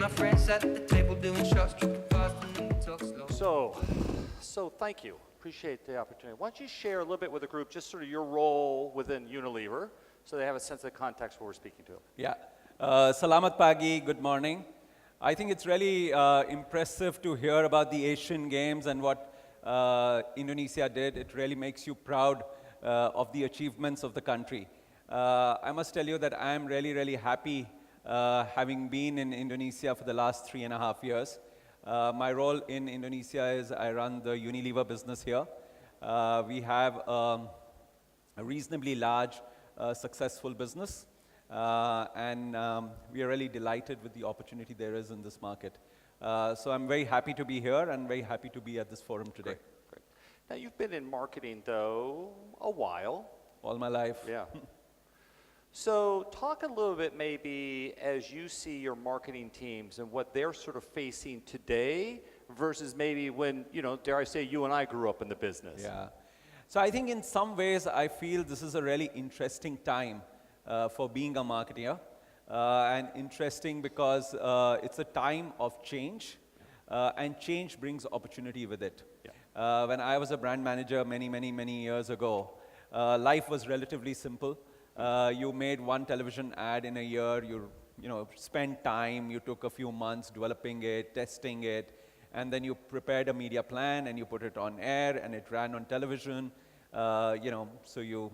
my friends sat at the table doing shots, tripping fast and we talk slow. So thank you. Appreciate the opportunity. Why don't you share a little bit with the group just sort of your role within Unilever so they have a sense of the context what we're speaking to. Yeah. Salamat pagi, good morning. I think it's really impressive to hear about the Asian Games and what Indonesia did. It really makes you proud of the achievements of the country. I must tell you that I'm really, really happy having been in Indonesia for the last 3.5 years. My role in Indonesia is I run the Unilever business here. We have a reasonably large, successful business. And we are really delighted with the opportunity there is in this market. So I'm very happy to be here and very happy to be at this forum today. Great. Now you've been in marketing though a while. All my life. Yeah. So talk a little bit maybe as you see your marketing teams and what they're sort of facing today versus maybe when, you know, dare I say, you and I grew up in the business. Yeah. So I think in some ways I feel this is a really interesting time for being a marketer. And interesting because it's a time of change and change brings opportunity with it. Yeah. When I was a brand manager many years ago, life was relatively simple. You made one television ad in a year, you spent time, you took a few months developing it, testing it, and then you prepared a media plan and you put it on air and it ran on television. So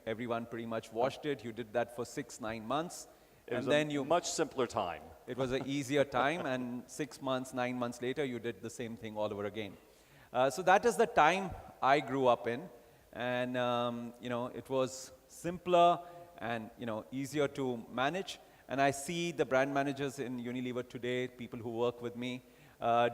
everyone pretty much watched it. You did that for 6-9 months. It was a much simpler time. It was an easier time, and 6 months, 9 months later, you did the same thing all over again. So that is the time I grew up in, and it was simpler and easier to manage. And I see the brand managers in Unilever today, people who work with me,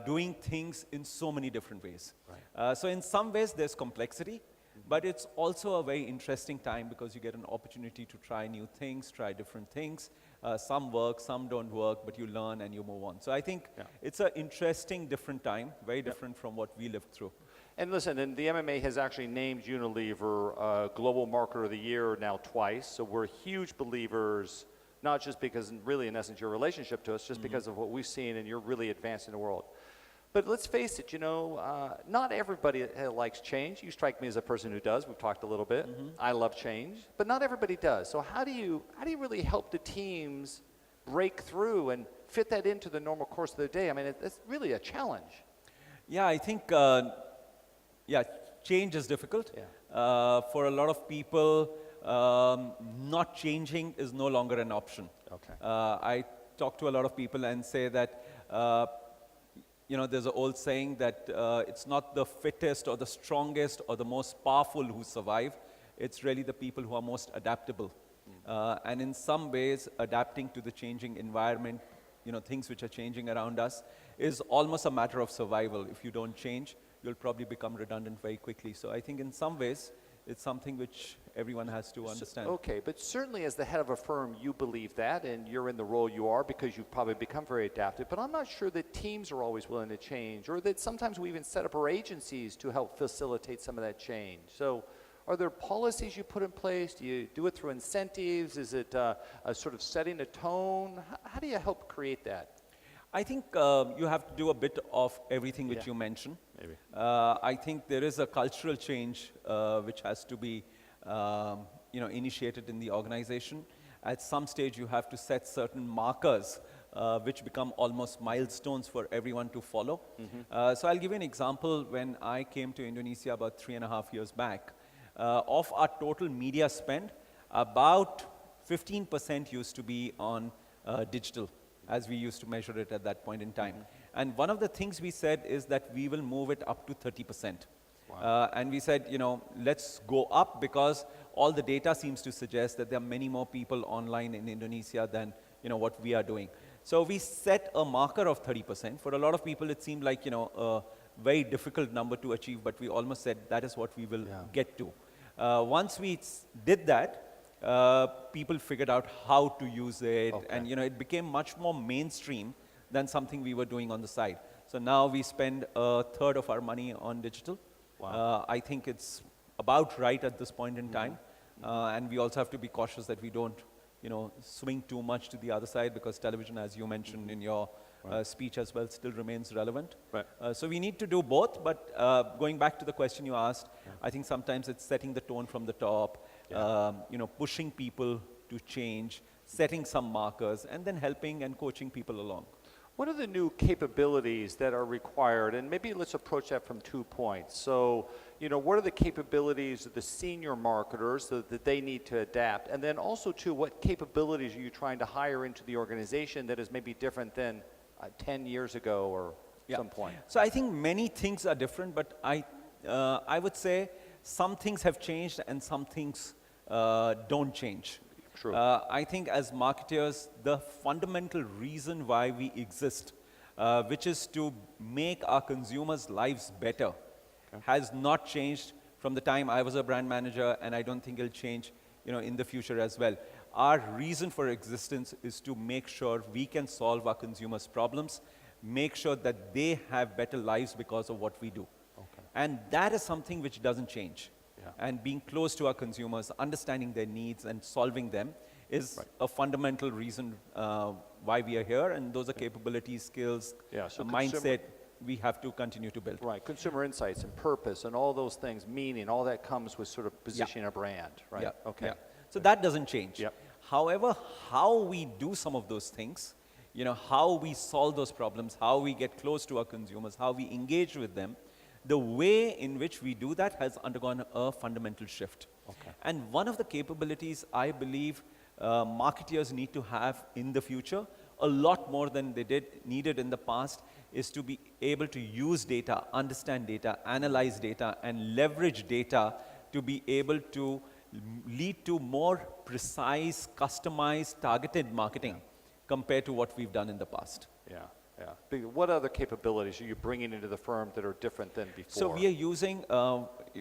doing things in so many different ways. Right. So in some ways, there's complexity. But it's also a very interesting time because you get an opportunity to try new things, try different things. Some work, some don't work, but you learn and you move on. So I think it's an interesting, different time, very different from what we lived through. And listen, and the MMA has actually named Unilever Global Marketer of the Year now twice. So we're huge believers, not just because really in essence your relationship to us, just because of what we've seen and you're really advancing the world. But let's face it, not everybody likes change. You strike me as a person who does. We've talked a little bit. I love change, but not everybody does. So how do you really help the teams break through and fit that into the normal course of their day? I mean, it's really a challenge. Yeah, I think, change is difficult. Yeah. For a lot of people, not changing is no longer an option. Okay. I talk to a lot of people and say that there's an old saying that it's not the fittest or the strongest or the most powerful who survive. It's really the people who are most adaptable. And in some ways, adapting to the changing environment, things which are changing around us, is almost a matter of survival. If you don't change, you'll probably become redundant very quickly. So I think in some ways, it's something which everyone has to understand. Okay, but certainly as the head of a firm, you believe that, and you're in the role you are because you've probably become very adaptive. But I'm not sure that teams are always willing to change, or that sometimes we even set up our agencies to help facilitate some of that change. So are there policies you put in place? Do you do it through incentives? Is it a sort of setting a tone? How do you help create that? I think you have to do a bit of everything which you mentioned. Maybe. I think there is a cultural change which has to be initiated in the organization. At some stage, you have to set certain markers which become almost milestones for everyone to follow. So I'll give you an example. When I came to Indonesia about 3.5 years back, of our total media spend, about 15% used to be on digital, as we used to measure it at that point in time. And one of the things we said is that we will move it up to 30%. Wow. And we said, let's go up because all the data seems to suggest that there are many more people online in Indonesia than, what we are doing. So we set a marker of 30%. For a lot of people, it seemed like, a very difficult number to achieve, but we almost said that is what we will get to. Once we did that, people figured out how to use it, and it became much more mainstream than something we were doing on the side. So now we spend 1/3 of our money on digital. Wow. I think it's about right at this point in time, and we also have to be cautious that we don't swing too much to the other side, because television, as you mentioned in your speech as well, still remains relevant. Right. So we need to do both, but going back to the question you asked, I think sometimes it's setting the tone from the top, pushing people to change, setting some markers, and then helping and coaching people along. What are the new capabilities that are required? And maybe let's approach that from 2 points. So, what are the capabilities of the senior marketers that they need to adapt? And then also, too, what capabilities are you trying to hire into the organization that is maybe different than 10 years ago or some point? So I think many things are different, but I would say some things have changed and some things don't change. True. I think as marketers, the fundamental reason why we exist, which is to make our consumers' lives better, has not changed from the time I was a brand manager, and I don't think it'll change in the future as well. Our reason for existence is to make sure we can solve our consumers' problems, make sure that they have better lives because of what we do. And that is something which doesn't change. And being close to our consumers, understanding their needs and solving them is a fundamental reason why we are here. And those are capabilities, skills, so mindset we have to continue to build. Right, consumer insights and purpose and all those things, meaning, all that comes with sort of positioning a brand, right? So that doesn't change. Yep. However, how we do some of those things, how we solve those problems, how we get close to our consumers, how we engage with them, the way in which we do that has undergone a fundamental shift. And one of the capabilities I believe marketers need to have in the future, a lot more than they needed in the past, is to be able to use data, understand data, analyze data, and leverage data to be able to lead to more precise, customized, targeted marketing compared to what we've done in the past. What other capabilities are you bringing into the firm that are different than before? So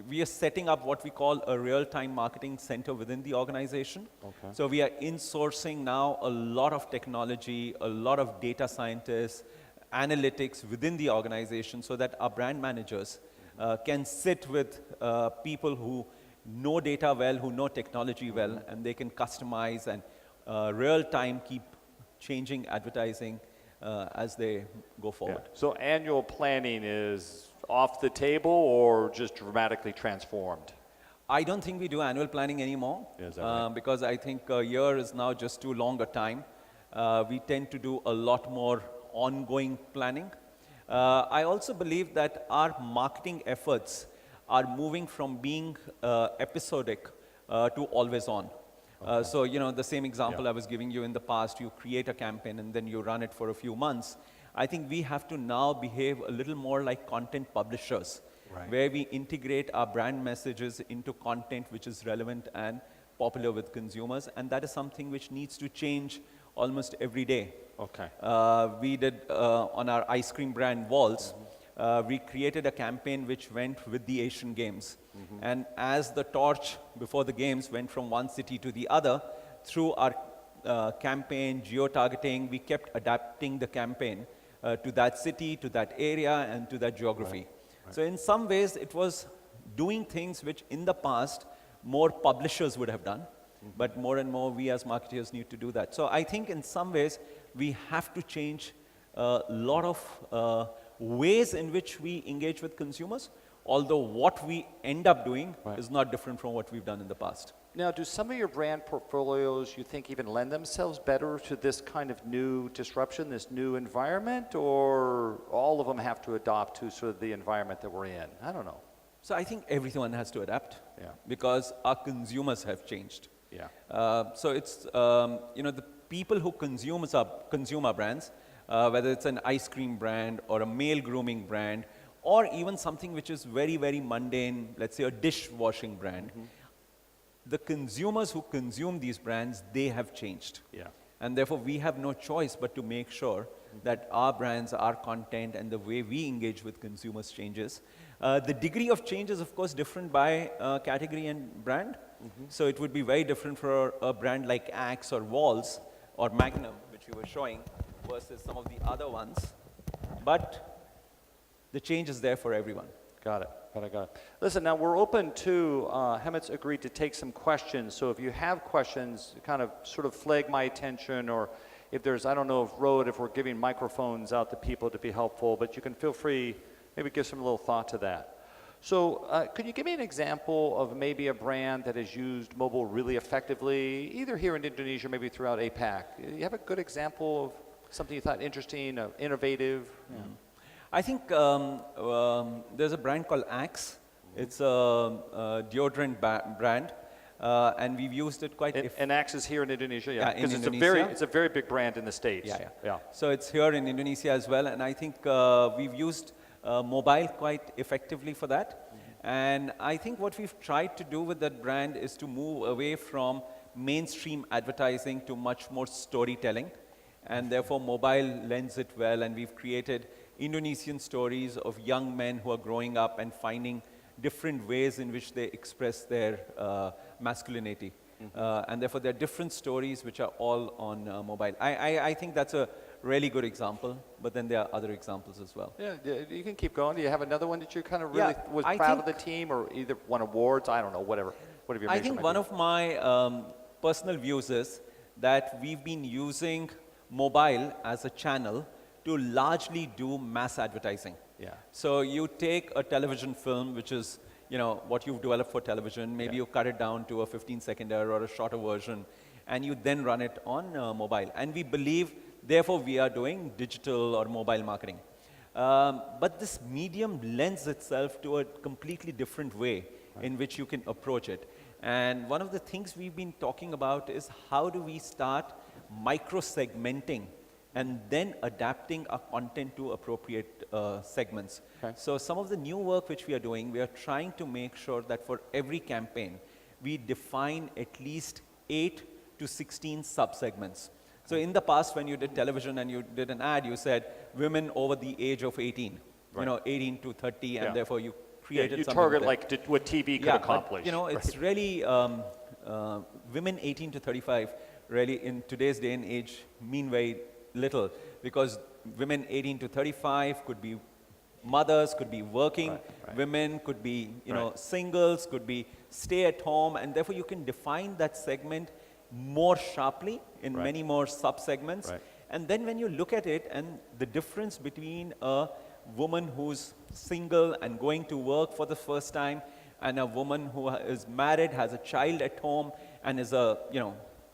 we are setting up what we call a real-time marketing center within the organization. So we are insourcing now a lot of technology, a lot of data scientists, analytics within the organization, so that our brand managers can sit with people who know data well, who know technology well, and they can customize and real-time keep changing advertising as they go forward. So annual planning is off the table or just dramatically transformed? I don't think we do annual planning anymore, because I think a year is now just too long a time. We tend to do a lot more ongoing planning. I also believe that our marketing efforts are moving from being episodic to always on. So, the same example I was giving you in the past, you create a campaign and then you run it for a few months. I think we have to now behave a little more like content publishers, where we integrate our brand messages into content which is relevant and popular with consumers, and that is something which needs to change almost every day. We did on our ice cream brand Walls, we created a campaign which went with the Asian Games. And as the torch before the games went from one city to the other, through our campaign, geo-targeting, we kept adapting the campaign to that city, to that area, and to that geography. So in some ways, it was doing things which in the past, more publishers would have done. But more and more, we as marketers need to do that. So I think in some ways, we have to change a lot of ways in which we engage with consumers, although what we end up doing is not different from what we've done in the past. Now, do some of your brand portfolios, you think, even lend themselves better to this kind of new disruption, this new environment, or all of them have to adopt to sort of the environment that we're in? I don't know. So I think everyone has to adapt, because our consumers have changed. So it's, the people who consume our brands, whether it's an ice cream brand or a male grooming brand, or even something which is very, very mundane, let's say a dishwashing brand, the consumers who consume these brands, they have changed. And therefore, we have no choice but to make sure that our brands, our content, and the way we engage with consumers changes. The degree of change is, of course, different by category and brand. So it would be very different for a brand like Axe or Walls or Magnum, which you were showing, versus some of the other ones. But the change is there for everyone. Got it. Got it. Listen, now we're open to, Hemant's agreed to take some questions. So if you have questions, kind of sort of flag my attention, or if there's, I don't know if we're giving microphones out to people to be helpful, but you can feel free, maybe give some little thought to that. So could you give me an example of maybe a brand that has used mobile really effectively, either here in Indonesia, maybe throughout APAC? You have a good example of something you thought interesting, innovative? Yeah. I think there's a brand called Axe. It's a deodorant brand, and we've used it quite. And Axe is here in Indonesia, yeah, because it's a very big brand in the States. Yeah. So it's here in Indonesia as well, and I think we've used mobile quite effectively for that. And I think what we've tried to do with that brand is to move away from mainstream advertising to much more storytelling, and therefore mobile lends it well, and we've created Indonesian stories of young men who are growing up and finding different ways in which they express their masculinity. And therefore, there are different stories which are all on mobile. I think that's a really good example, but then there are other examples as well. Yeah, you can keep going. Do you have another one that you kind of really was proud of the team, or either won awards? I don't know, whatever your I think one of my personal views is that we've been using mobile as a channel to largely do mass advertising. Yeah. So you take a television film, which is what you've developed for television, maybe you cut it down to a 15-seconder or a shorter version, and you then run it on mobile. And we believe, therefore, we are doing digital or mobile marketing. But this medium lends itself to a completely different way in which you can approach it. And one of the things we've been talking about is how do we start micro-segmenting and then adapting our content to appropriate segments. Okay. So some of the new work which we are doing, we are trying to make sure that for every campaign, we define at least 8 to 16 sub-segments. So in the past, when you did television and you did an ad, you said women over the age of 18, 18 to 30, and therefore you created you something target that, what TV could accomplish. But, it's really women 18 to 35 really in today's day and age mean very little, because women 18 to 35 could be mothers, could be working women, could be singles, could be stay at home, and therefore you can define that segment more sharply in many more sub-segments. And then when you look at it, and the difference between a woman who's single and going to work for the first time and a woman who is married, has a child at home, and is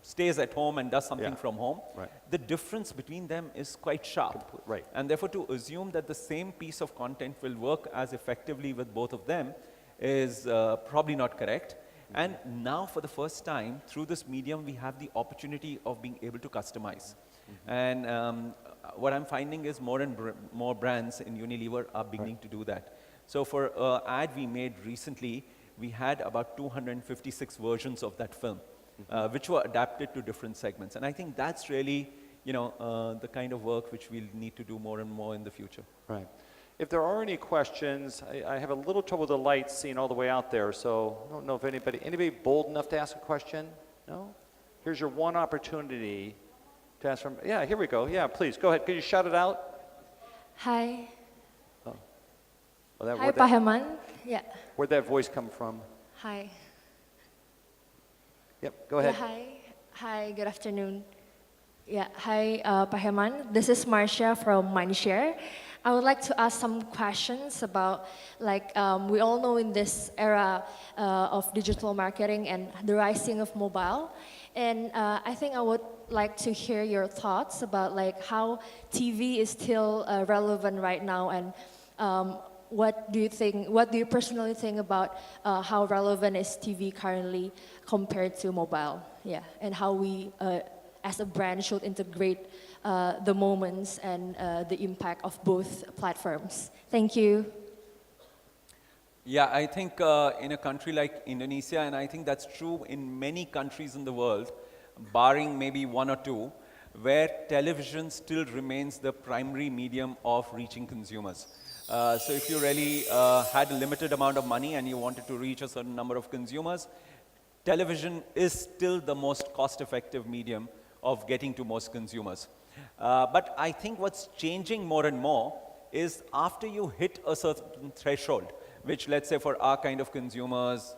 stays at home and does something from home, the difference between them is quite sharp. And therefore, to assume that the same piece of content will work as effectively with both of them is probably not correct. And now, for the first time, through this medium, we have the opportunity of being able to customize. And what I'm finding is more and more brands in Unilever are beginning to do that. So for an ad we made recently, we had about 256 versions of that film, which were adapted to different segments. And I think that's really, the kind of work which we'll need to do more and more in the future. Right. If there are any questions, I have a little trouble with the lights seeing all the way out there, so I don't know if anybody bold enough to ask a question? No? Here's your one opportunity to ask from, yeah, here we go. Yeah, please, go ahead. Can you shout it out? Hi. Oh. Well, Hi, Pak Hemant. Yeah. Where'd that voice come from? Hi. Yep, go ahead. Yeah, hi. Hi, good afternoon. Yeah, hi, Pak Hemant. This is Marcia from Mindshare. I would like to ask some questions about, we all know in this era of digital marketing and the rising of mobile. And I think I would like to hear your thoughts about how TV is still relevant right now, and what do you personally think about how relevant is TV currently compared to mobile? Yeah, and how we as a brand should integrate the moments and the impact of both platforms. Thank you. Yeah, I think in a country like Indonesia, and I think that's true in many countries in the world, barring maybe one or two, where television still remains the primary medium of reaching consumers. So if you really had a limited amount of money and you wanted to reach a certain number of consumers, television is still the most cost-effective medium of getting to most consumers. But I think what's changing more and more is after you hit a certain threshold, which let's say for our kind of consumers,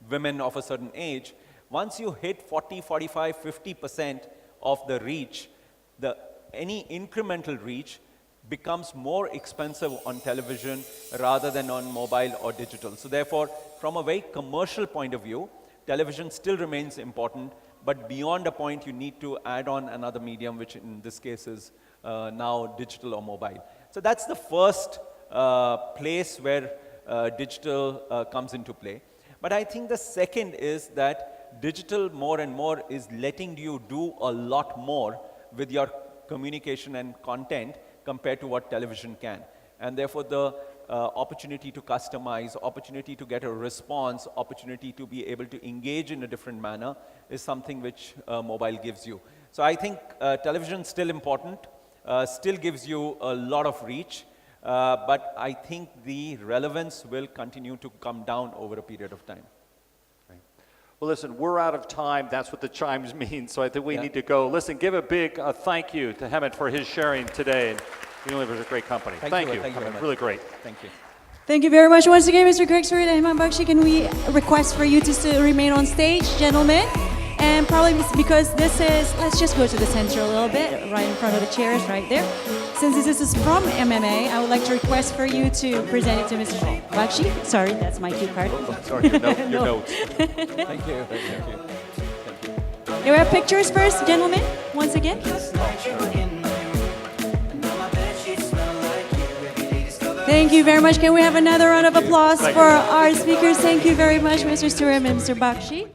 women of a certain age, once you hit 40, 45, 50% of the reach, any incremental reach becomes more expensive on television rather than on mobile or digital. So therefore, from a very commercial point of view, television still remains important, but beyond a point you need to add on another medium, which in this case is now digital or mobile. So that's the first place where digital comes into play. But I think the second is that digital more and more is letting you do a lot more with your communication and content compared to what television can. And therefore the opportunity to customize, opportunity to get a response, opportunity to be able to engage in a different manner is something which mobile gives you. So I think television is still important, still gives you a lot of reach, but I think the relevance will continue to come down over a period of time. Well, listen, we're out of time. That's what the chimes mean, so I think we need to go. Listen, give a big thank you to Hemant for his sharing today. And Unilever is a great company. Thank you. Thank you very much. Really great. Thank you. Thank you very much once again, Mr. Craig Stuart and Hemant Bakshi. Can we request for you to still remain on stage, gentlemen? And probably because this is, let's just go to the center a little bit, right in front of the chairs, right there. Since this is from MMA, I would like to request for you to present it to Mr. Bakshi. Sorry, that's my cue card. Sorry, your notes. Thank you. Thank you. Thank you. Do we have pictures first, gentlemen? Once again. Thank you very much. Can we have another round of applause for our speakers? Thank you very much, Mr. Stuart and Mr. Bakshi.